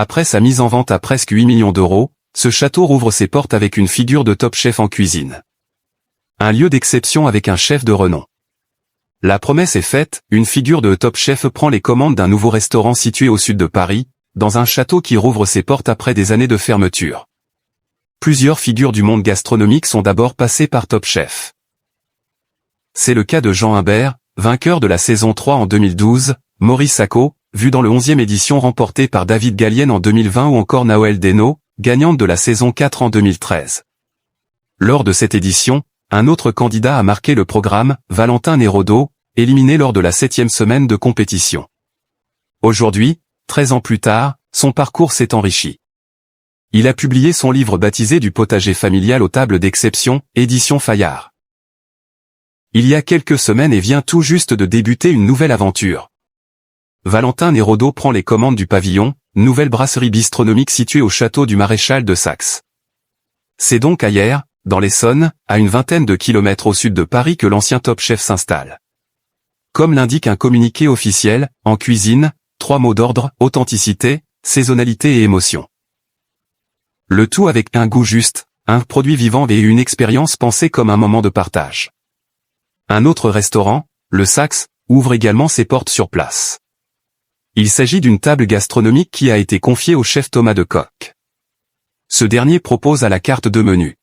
Après sa mise en vente à presque 8 millions d'euros, ce château rouvre ses portes avec une figure de top chef en cuisine. Un lieu d'exception avec un chef de renom. La promesse est faite, une figure de top chef prend les commandes d'un nouveau restaurant situé au sud de Paris, dans un château qui rouvre ses portes après des années de fermeture. Plusieurs figures du monde gastronomique sont d'abord passées par Top Chef. C'est le cas de Jean Imbert, vainqueur de la saison 3 en 2012, Maurice Sacco, vu dans le 11e édition remportée par David Gallienne en 2020 ou encore Naoël Deno, gagnante de la saison 4 en 2013. Lors de cette édition, un autre candidat a marqué le programme, Valentin Néraudot, éliminé lors de la 7e semaine de compétition. Aujourd'hui, 13 ans plus tard, son parcours s'est enrichi. Il a publié son livre baptisé Du potager familial aux tables d'exception, édition Fayard. Il y a quelques semaines et vient tout juste de débuter une nouvelle aventure. Valentin Néraudot prend les commandes du Pavillon, nouvelle brasserie bistronomique située au château du Maréchal de Saxe. C'est donc à Hyères, dans l'Essonne, à une vingtaine de kilomètres au sud de Paris que l'ancien Top Chef s'installe. Comme l'indique un communiqué officiel, en cuisine, 3 mots d'ordre, authenticité, saisonnalité et émotion. Le tout avec un goût juste, un produit vivant et une expérience pensée comme un moment de partage. Un autre restaurant, le Saxe, ouvre également ses portes sur place. Il s'agit d'une table gastronomique qui a été confiée au chef Thomas Decoq. Ce dernier propose à la carte 2 menus.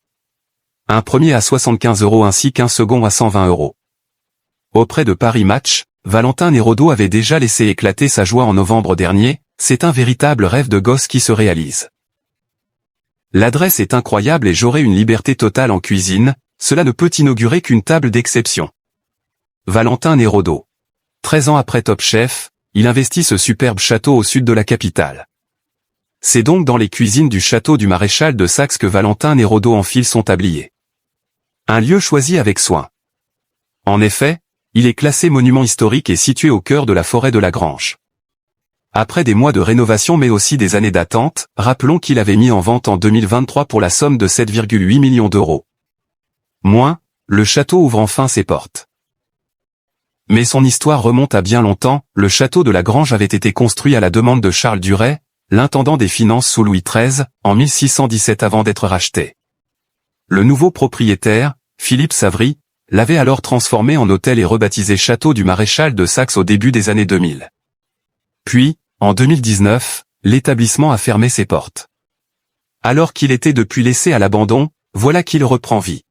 Un premier à 75 € ainsi qu'un second à 120 €. Auprès de Paris Match, Valentin Néraudot avait déjà laissé éclater sa joie en novembre dernier, c'est un véritable rêve de gosse qui se réalise. L'adresse est incroyable et j'aurai une liberté totale en cuisine, cela ne peut inaugurer qu'une table d'exception. Valentin Néraudot. 13 ans après Top Chef, il investit ce superbe château au sud de la capitale. C'est donc dans les cuisines du château du Maréchal de Saxe que Valentin Néraudot enfile son tablier. Un lieu choisi avec soin. En effet, il est classé monument historique et situé au cœur de la forêt de la Grange. Après des mois de rénovation mais aussi des années d'attente, rappelons qu'il avait mis en vente en 2023 pour la somme de 7,8 millions d'euros. Le château ouvre enfin ses portes. Mais son histoire remonte à bien longtemps, le château de la Grange avait été construit à la demande de Charles Duret, l'intendant des finances sous Louis XIII, en 1617 avant d'être racheté. Le nouveau propriétaire, Philippe Savry, l'avait alors transformé en hôtel et rebaptisé Château du Maréchal de Saxe au début des années 2000. Puis, en 2019, l'établissement a fermé ses portes. Alors qu'il était depuis laissé à l'abandon, voilà qu'il reprend vie.